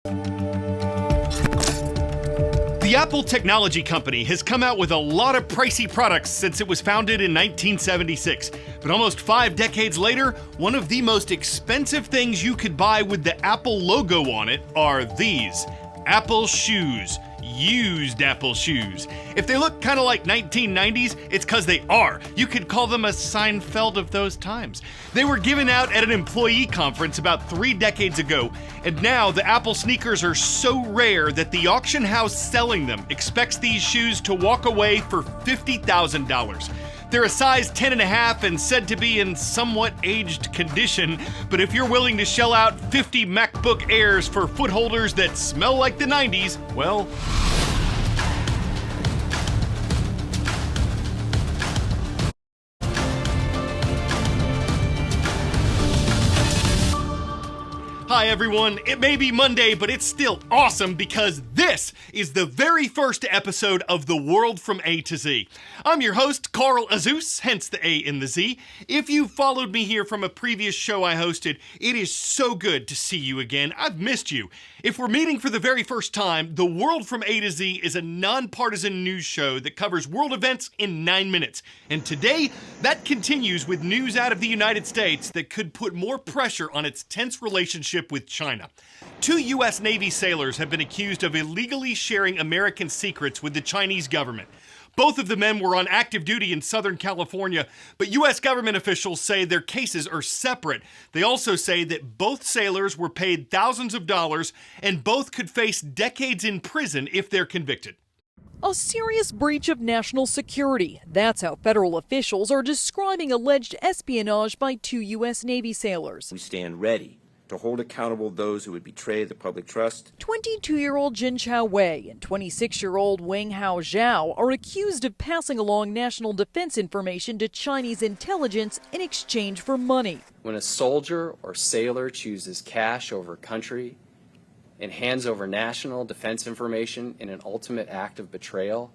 The Apple Technology Company has come out with a lot of pricey products since it was founded in 1976. But almost 5 decades later, one of the most expensive things you could buy with the Apple logo on it are these Apple shoes. Used Apple shoes. If they look kind of like 1990s, it's because they are. You could call them a Seinfeld of those times. They were given out at an employee conference about 3 decades ago, and now the Apple sneakers are so rare that the auction house selling them expects these shoes to walk away for $50,000. They're a size 10.5 and said to be in somewhat aged condition, but if you're willing to shell out 50 MacBook Airs for foot holders that smell like the 90s, well... Hi everyone, it may be Monday, but it's still awesome because this is the very first episode of The World from A to Z. I'm your host, Carl Azus, hence the A in the Z. If you followed me here from a previous show I hosted, it is so good to see you again. I've missed you. If we're meeting for the very first time, The World from A to Z is a non-partisan news show that covers world events in 9 minutes. And today, that continues with news out of the United States that could put more pressure on its tense relationship with China. 2 U.S. Navy sailors have been accused of illegally sharing American secrets with the Chinese government. Both of the men were on active duty in Southern California, but U.S. government officials say their cases are separate. They also say that both sailors were paid thousands of dollars and both could face decades in prison if they're convicted. A serious breach of national security. That's how federal officials are describing alleged espionage by 2 U.S. Navy sailors. We stand ready to hold accountable those who would betray the public trust. 22-year-old Jin Chao Wei and 26-year-old Wang Hao Zhao are accused of passing along national defense information to Chinese intelligence in exchange for money. When a soldier or sailor chooses cash over country and hands over national defense information in an ultimate act of betrayal,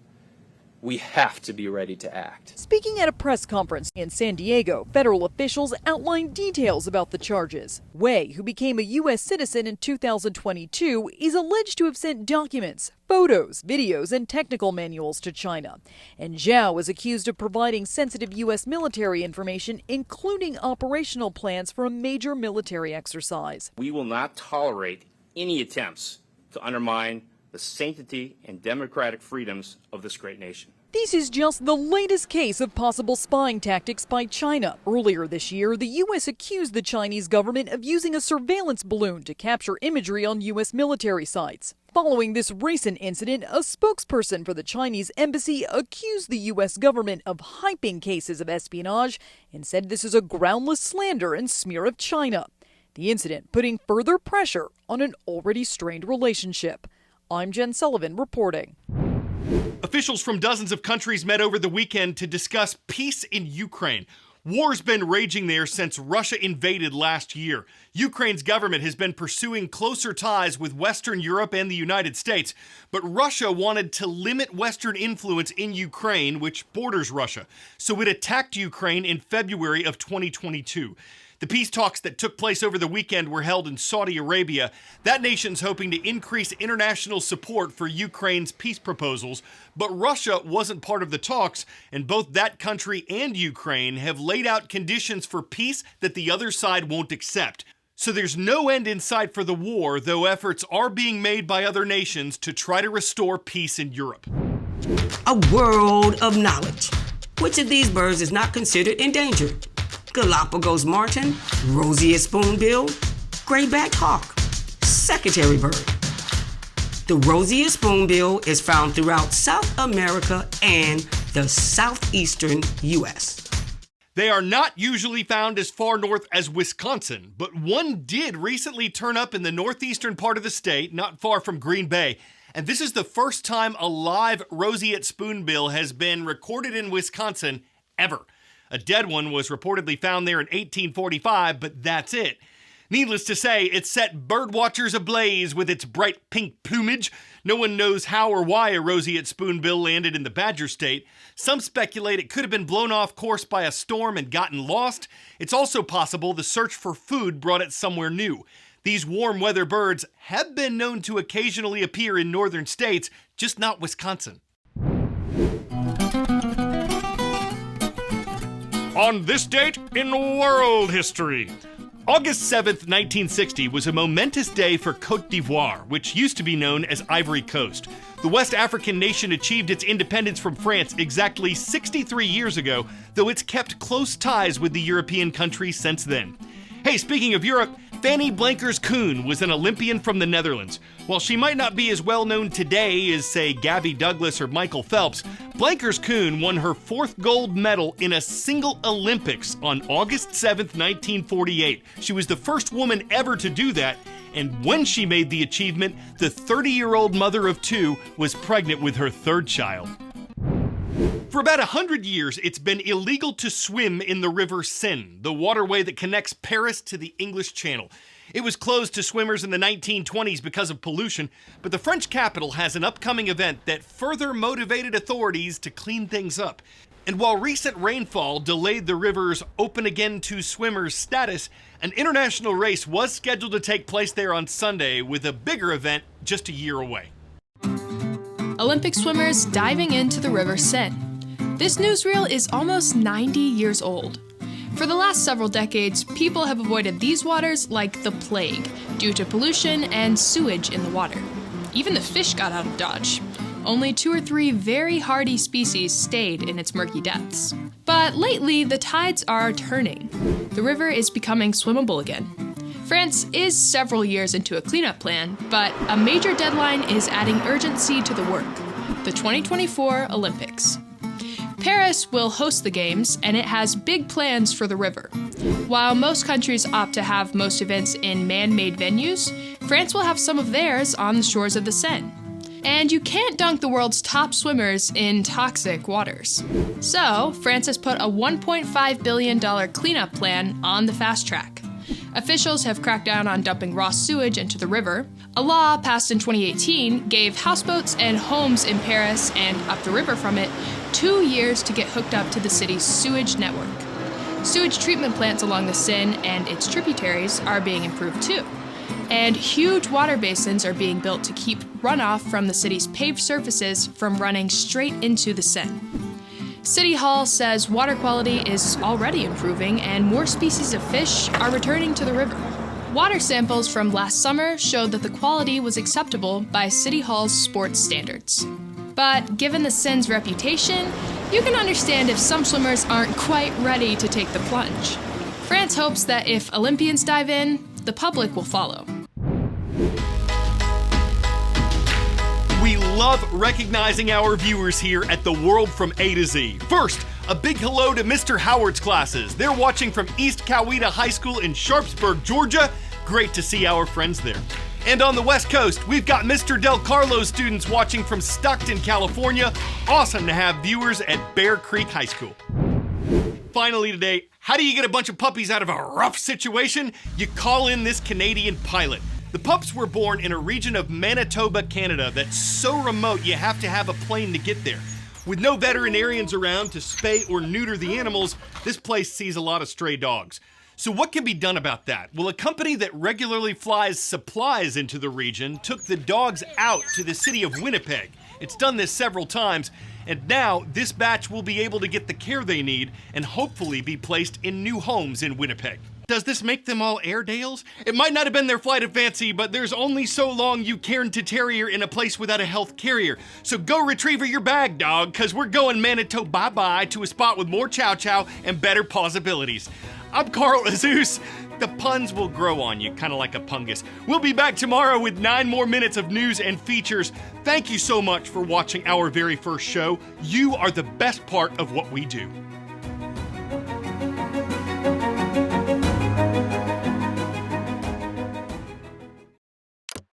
we have to be ready to act. Speaking at a press conference in San Diego, federal officials outlined details about the charges. Wei, who became a U.S. citizen in 2022, is alleged to have sent documents, photos, videos, and technical manuals to China. And Zhao is accused of providing sensitive U.S. military information, including operational plans for a major military exercise. We will not tolerate any attempts to undermine the sanctity and democratic freedoms of this great nation. This is just the latest case of possible spying tactics by China. Earlier this year, the U.S. accused the Chinese government of using a surveillance balloon to capture imagery on U.S. military sites. Following this recent incident, a spokesperson for the Chinese embassy accused the U.S. government of hyping cases of espionage and said this is a groundless slander and smear of China. The incident putting further pressure on an already strained relationship. I'm Jen Sullivan reporting. Officials from dozens of countries met over the weekend to discuss peace in Ukraine. War's been raging there since Russia invaded last year. Ukraine's government has been pursuing closer ties with Western Europe and the United States, but Russia wanted to limit Western influence in Ukraine, which borders Russia. So it attacked Ukraine in February of 2022. The peace talks that took place over the weekend were held in Saudi Arabia. That nation's hoping to increase international support for Ukraine's peace proposals, but Russia wasn't part of the talks, and both that country and Ukraine have laid out conditions for peace that the other side won't accept. So there's no end in sight for the war, though efforts are being made by other nations to try to restore peace in Europe. A world of knowledge. Which of these birds is not considered endangered? Galapagos martin, roseate spoonbill, gray-backed hawk, secretary bird. The roseate spoonbill is found throughout South America and the southeastern U.S. They are not usually found as far north as Wisconsin, but one did recently turn up in the northeastern part of the state, not far from Green Bay. And this is the first time a live roseate spoonbill has been recorded in Wisconsin ever. A dead one was reportedly found there in 1845, but that's it. Needless to say, it set birdwatchers ablaze with its bright pink plumage. No one knows how or why a roseate spoonbill landed in the Badger State. Some speculate it could have been blown off course by a storm and gotten lost. It's also possible the search for food brought it somewhere new. These warm weather birds have been known to occasionally appear in northern states, just not Wisconsin. On this date in world history, August 7th, 1960 was a momentous day for Côte d'Ivoire, which used to be known as Ivory Coast. The West African nation achieved its independence from France exactly 63 years ago, though it's kept close ties with the European country since then. Hey, speaking of Europe, Fanny Blankers-Koen was an Olympian from the Netherlands. While she might not be as well known today as, say, Gabby Douglas or Michael Phelps, Blankers-Koen won her 4th gold medal in a single Olympics on August 7th, 1948. She was the first woman ever to do that, and when she made the achievement, the 30-year-old mother of 2 was pregnant with her 3rd child. For about 100 years, it's been illegal to swim in the river Seine, the waterway that connects Paris to the English Channel. It was closed to swimmers in the 1920s because of pollution, but the French capital has an upcoming event that further motivated authorities to clean things up. And while recent rainfall delayed the river's open again to swimmers status, an international race was scheduled to take place there on Sunday, with a bigger event just a year away. Olympic swimmers diving into the River Seine. This newsreel is almost 90 years old. For the last several decades, people have avoided these waters like the plague due to pollution and sewage in the water. Even the fish got out of Dodge. Only 2 or 3 very hardy species stayed in its murky depths. But lately, the tides are turning. The river is becoming swimmable again. France is several years into a cleanup plan, but a major deadline is adding urgency to the work: the 2024 Olympics. Paris will host the Games, and it has big plans for the river. While most countries opt to have most events in man-made venues, France will have some of theirs on the shores of the Seine. And you can't dunk the world's top swimmers in toxic waters. So, France has put a $1.5 billion cleanup plan on the fast track. Officials have cracked down on dumping raw sewage into the river. A law passed in 2018 gave houseboats and homes in Paris and up the river from it 2 years to get hooked up to the city's sewage network. Sewage treatment plants along the Seine and its tributaries are being improved too. And huge water basins are being built to keep runoff from the city's paved surfaces from running straight into the Seine. City Hall says water quality is already improving and more species of fish are returning to the river. Water samples from last summer showed that the quality was acceptable by City Hall's sports standards. But given the Seine's reputation, you can understand if some swimmers aren't quite ready to take the plunge. France hopes that if Olympians dive in, the public will follow. We love recognizing our viewers here at The World from A to Z. First, a big hello to Mr. Howard's classes. They're watching from East Coweta High School in Sharpsburg, Georgia. Great to see our friends there. And on the West Coast, we've got Mr. Del Carlo's students watching from Stockton, California. Awesome to have viewers at Bear Creek High School. Finally today, how do you get a bunch of puppies out of a rough situation? You call in this Canadian pilot. The pups were born in a region of Manitoba, Canada that's so remote you have to have a plane to get there. With no veterinarians around to spay or neuter the animals, this place sees a lot of stray dogs. So what can be done about that? Well, a company that regularly flies supplies into the region took the dogs out to the city of Winnipeg. It's done this several times, and now this batch will be able to get the care they need and hopefully be placed in new homes in Winnipeg. Does this make them all Airedales? It might not have been their flight of fancy, but there's only so long you cairn to terrier in a place without a health carrier. So go retriever your bag, dog, cause we're going Manitoba bye-bye to a spot with more chow chow and better possibilities. I'm Carl Azus. The puns will grow on you, kind of like a pungus. We'll be back tomorrow with 9 more minutes of news and features. Thank you so much for watching our very first show. You are the best part of what we do.